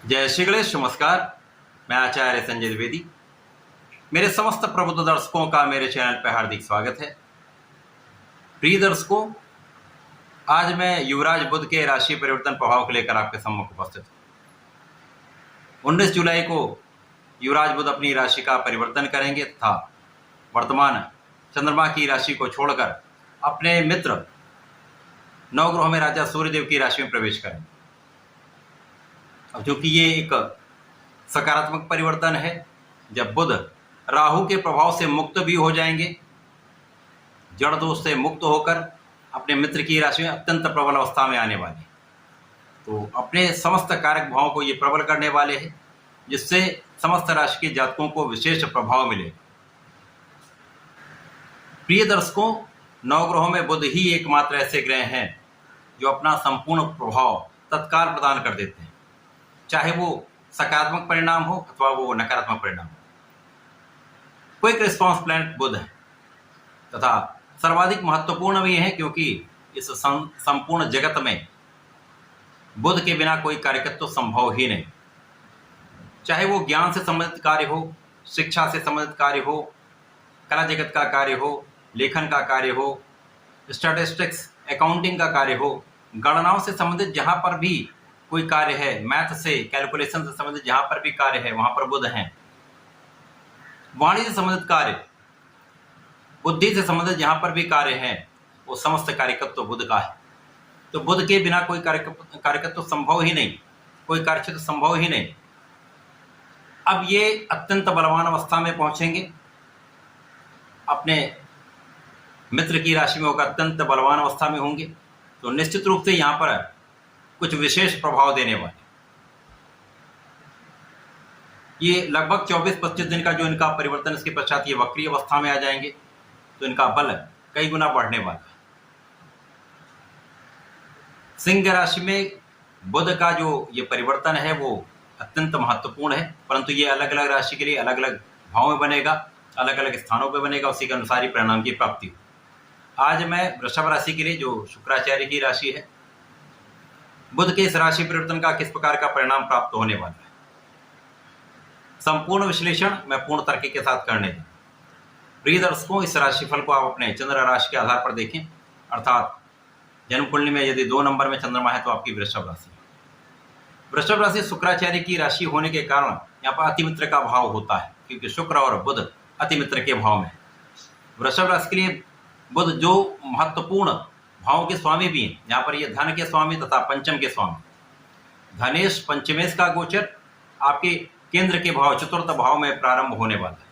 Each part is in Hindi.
जय श्री गणेश। नमस्कार, मैं आचार्य संजय द्विवेदी। मेरे समस्त प्रबुद्ध दर्शकों का मेरे चैनल पर हार्दिक स्वागत है। प्रिय दर्शकों, आज मैं युवराज बुध के राशि परिवर्तन प्रभाव को लेकर आपके सम्मुख उपस्थित हूँ। 19 जुलाई को युवराज बुध अपनी राशि का परिवर्तन करेंगे तथा वर्तमान चंद्रमा की राशि को छोड़कर अपने मित्र नवग्रहों में राजा सूर्यदेव की राशि में प्रवेश करेंगे। अब क्योंकि ये एक सकारात्मक परिवर्तन है, जब बुध राहु के प्रभाव से मुक्त भी हो जाएंगे, जड़ दोष से मुक्त होकर अपने मित्र की राशि में अत्यंत प्रबल अवस्था में आने वाले, तो अपने समस्त कारक भावों को ये प्रबल करने वाले हैं, जिससे समस्त राशि के जातकों को विशेष प्रभाव मिले। प्रिय दर्शकों, नवग्रहों में बुध ही एकमात्र ऐसे ग्रह हैं जो अपना संपूर्ण प्रभाव तत्काल प्रदान कर देते हैं, चाहे वो सकारात्मक परिणाम हो अथवा वो नकारात्मक परिणाम हो। क्विक रिस्पॉन्स प्लैनेट बुध है तथा सर्वाधिक महत्वपूर्ण भी है, क्योंकि इस संपूर्ण जगत में बुध के बिना कोई कार्यकर्तृत्व संभव ही नहीं। चाहे वो ज्ञान से संबंधित कार्य हो, शिक्षा से संबंधित कार्य हो, कला जगत का कार्य हो, लेखन का कार्य हो, स्टैटिस्टिक्स अकाउंटिंग का कार्य हो, गणनाओं से संबंधित जहाँ पर भी कोई कार्य है, मैथ से कैलकुलेशन से संबंधित जहाँ पर भी कार्य है वहाँ पर बुध हैं। वाणी से संबंधित कार्य, बुद्धि से संबंधित जहाँ पर भी कार्य हैं, वो समस्त कार्यकर्तृत्व बुध का है। तो बुध के बिना कोई कार्यकर्तृत्व संभव ही नहीं, कोई कार्यक्षेत्र संभव ही नहीं। अब ये अत्यंत बलवान अवस्था में पहुंचेंगे, अपने मित्र की राशि में होकर अत्यंत बलवान अवस्था में होंगे, तो निश्चित रूप से यहाँ पर कुछ विशेष प्रभाव देने वाले। ये लगभग 24-25 दिन का जो इनका परिवर्तन, इसके पश्चात ये वक्री अवस्था में आ जाएंगे, तो इनका बल कई गुना बढ़ने वाला है। सिंह राशि में बुध का जो ये परिवर्तन है वो अत्यंत महत्वपूर्ण है, परंतु ये अलग अलग राशि के लिए अलग अलग भाव में बनेगा, अलग अलग स्थानों पर बनेगा, उसी के अनुसार ही परिणाम की प्राप्ति हो। आज मैं वृषभ राशि के लिए, जो शुक्राचार्य की राशि है, बुध के इस राशि परिवर्तन का किस प्रकार का परिणाम प्राप्त होने वाला है, संपूर्ण विश्लेषण मैं पूर्ण तर्क के साथ करने दूँ। प्रिय दर्शकों, इस राशिफल को आप अपने चंद्र राशि के आधार पर देखें, अर्थात जन्म कुंडली में यदि 2 नंबर में चंद्रमा है तो आपकी वृषभ राशि। वृषभ राशि शुक्राचार्य की राशि होने के कारण यहाँ पर अतिमित्र का भाव होता है, क्योंकि शुक्र और बुध अतिमित्र के भाव में। वृषभ राशि के लिए बुध जो महत्वपूर्ण भावों के स्वामी भी हैं, यहाँ पर ये धन के स्वामी तथा पंचम के स्वामी। धनेश पंचमेश का गोचर आपके केंद्र के भाव, चतुर्थ भाव में प्रारंभ होने वाला है।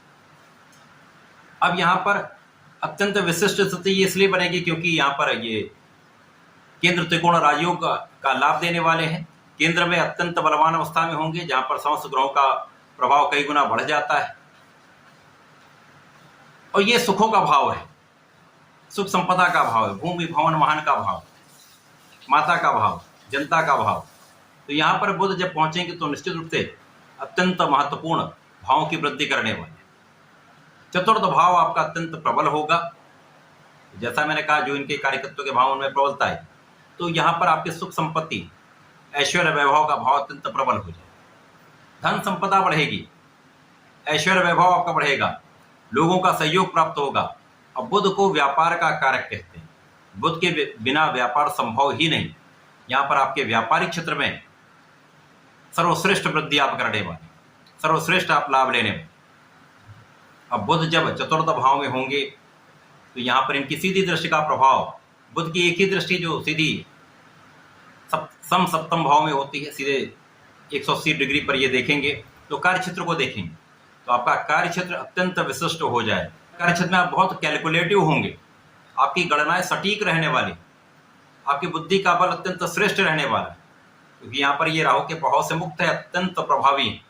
अब यहाँ पर अत्यंत विशिष्ट स्थिति इसलिए बनेगी क्योंकि यहाँ पर ये केंद्र त्रिकोण राजयोग का लाभ देने वाले हैं। केंद्र में अत्यंत बलवान अवस्था में होंगे, जहाँ पर समस्त ग्रहों का प्रभाव कई गुना बढ़ जाता है, और ये सुखों का भाव है, सुख संपदा का भाव है, भूमि भवन वाहन का भाव, माता का भाव, जनता का भाव। तो यहाँ पर बुध जब पहुंचेंगे तो निश्चित रूप से अत्यंत महत्वपूर्ण भावों की वृद्धि करने वाले। चतुर्थ भाव आपका अत्यंत प्रबल होगा, जैसा मैंने कहा, जो इनके कार्यकर्तृत्व के भाव में प्रबलता है, तो यहाँ पर आपके सुख संपत्ति, ऐश्वर्य वैभव का भाव अत्यंत प्रबल हो जाएगा। धन संपदा बढ़ेगी, ऐश्वर्य वैभव आपका बढ़ेगा, लोगों का सहयोग प्राप्त होगा। अब बुध को व्यापार का कारक कहते हैं, बुध के बिना व्यापार संभव ही नहीं। यहाँ पर आपके व्यापारिक क्षेत्र में सर्वश्रेष्ठ वृद्धि आप करने वाले, सर्वश्रेष्ठ आप लाभ लेने वाले। अब बुध जब चतुर्थ भाव में होंगे तो यहाँ पर इनकी सीधी दृष्टि का प्रभाव, बुध की एक ही दृष्टि जो सीधी सप्तम भाव में होती है, सीधे 180 डिग्री पर ये देखेंगे, तो कार्य क्षेत्र को देखेंगे तो आपका कार्य क्षेत्र अत्यंत विशिष्ट हो जाए। कार्य क्षेत्र में आप बहुत कैलकुलेटिव होंगे, आपकी गणनाएं सटीक रहने वाली, आपकी बुद्धि का बल अत्यंत श्रेष्ठ रहने वाला है, क्योंकि यहाँ पर ये राहु के प्रभाव से मुक्त है, अत्यंत प्रभावी है।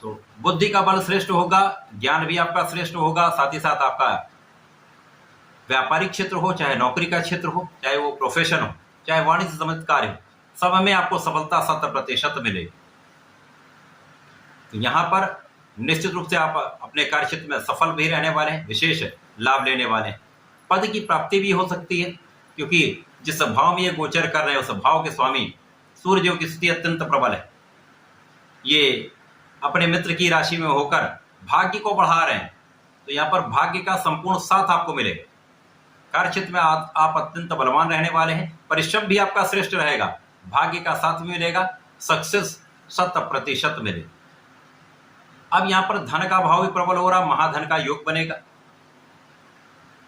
तो बुद्धि का बल श्रेष्ठ होगा, ज्ञान भी आपका श्रेष्ठ होगा, साथ ही साथ आपका व्यापारिक क्षेत्र हो, चाहे नौकरी का क्षेत्र हो, चाहे वो प्रोफेशन हो, चाहे वाणिज्य संबंधित कार्य हो, सब में आपको सफलता 100% मिलेगी। तो यहाँ पर निश्चित रूप से आप अपने कार्य क्षेत्र में सफल भी रहने वाले हैं, विशेष लाभ लेने वाले हैं। पद की प्राप्ति भी हो सकती है, क्योंकि जिस भाव में ये गोचर कर रहे हैं उस भाव के स्वामी सूर्यदेव की स्थिति अत्यंत प्रबल है। ये अपने मित्र की राशि में होकर भाग्य को बढ़ा रहे हैं, तो यहाँ पर भाग्य का संपूर्ण साथ आपको मिलेगा। कार्य क्षेत्र में आप अत्यंत बलवान रहने वाले हैं, परिश्रम भी आपका श्रेष्ठ रहेगा, भाग्य का साथ भी मिलेगा, सक्सेस 100% मिलेगा। अब यहाँ पर धन का भाव भी प्रबल हो रहा, महाधन का योग बनेगा,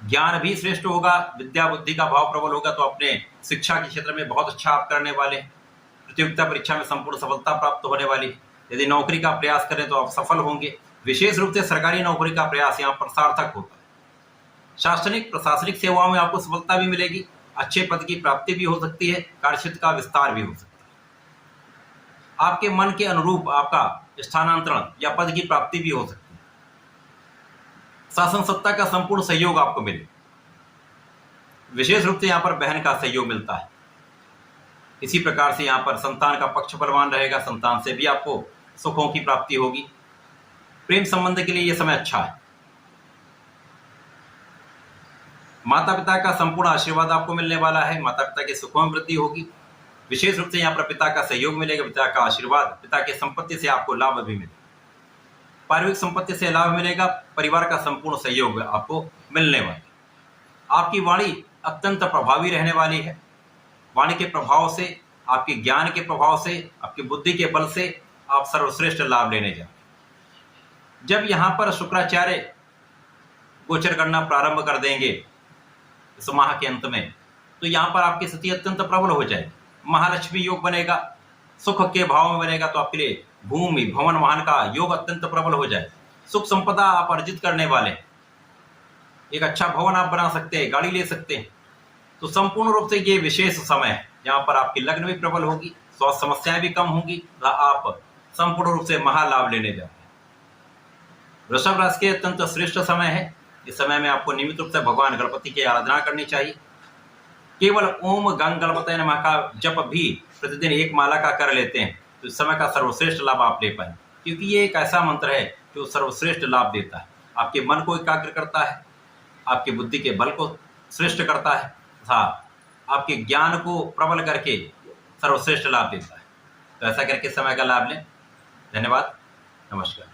ज्ञान भी श्रेष्ठ होगा, विद्या बुद्धि का भाव प्रबल होगा, तो अपने शिक्षा के क्षेत्र में बहुत अच्छा आप करने वाले हैं। प्रतियोगिता परीक्षा में संपूर्ण सफलता प्राप्त होने वाली है। यदि नौकरी का प्रयास करें तो आप सफल होंगे। विशेष रूप से सरकारी नौकरी का प्रयास यहाँ पर सार्थक होता है। शासनिक प्रशासनिक सेवाओं में आपको सफलता भी मिलेगी, अच्छे पद की प्राप्ति भी हो सकती है, कार्यक्षेत्र का विस्तार भी हो सकता है। आपके मन के अनुरूप आपका स्थानांतरण या पद की प्राप्ति भी हो सकती है। शासन सत्ता का संपूर्ण सहयोग आपको मिले। विशेष रूप से यहाँ पर बहन का सहयोग मिलता है। इसी प्रकार से यहाँ पर संतान का पक्ष बलवान रहेगा, संतान से भी आपको सुखों की प्राप्ति होगी। प्रेम संबंध के लिए यह समय अच्छा है। माता पिता का संपूर्ण आशीर्वाद आपको मिलने वाला है, माता पिता के सुखों में वृद्धि होगी। विशेष रूप से यहाँ पर पिता का सहयोग मिलेगा, पिता का आशीर्वाद, पिता की संपत्ति से आपको लाभ भी मिलेगा, पारिवारिक संपत्ति से लाभ मिलेगा, परिवार का संपूर्ण सहयोग आपको मिलने वाला है। आपकी वाणी अत्यंत प्रभावी रहने वाली है। वाणी के प्रभाव से, आपके ज्ञान के प्रभाव से, आपकी बुद्धि के बल से आप सर्वश्रेष्ठ लाभ लेने जा रहे हैं। जब यहाँ पर शुक्राचार्य गोचर करना प्रारंभ कर देंगे इस माह के अंत में, तो यहाँ पर आपकी स्थिति अत्यंत प्रबल हो जाएगी। महालक्ष्मी योग बनेगा, सुख के भाव में बनेगा, तो आपके लिए भूमि भवन वाहन का योग अत्यंत प्रबल हो जाए। सुख संपदा आप अर्जित करने वाले, एक अच्छा भवन आप बना सकते हैं, गाड़ी ले सकते हैं। तो संपूर्ण रूप से ये विशेष समय है जहाँ पर आपकी लग्न भी प्रबल होगी, स्वास्थ्य समस्याएं भी कम होंगी, आप संपूर्ण रूप से महालाभ लेने जा रहे हैं। वृषभ राशि के अत्यंत श्रेष्ठ समय है। इस समय में आपको नियमित रूप से भगवान गणपति की आराधना करनी चाहिए। केवल ओम गंग गणपतये नमः का जप भी प्रतिदिन एक माला का कर लेते हैं तो इस समय का सर्वश्रेष्ठ लाभ आप ले पाएंगे, क्योंकि ये एक ऐसा मंत्र है जो सर्वश्रेष्ठ लाभ देता है। आपके मन को एकाग्र करता है, आपकी बुद्धि के बल को श्रेष्ठ करता है तथा आपके ज्ञान को प्रबल करके सर्वश्रेष्ठ लाभ देता है। तो ऐसा करके समय का लाभ लें। धन्यवाद, नमस्कार।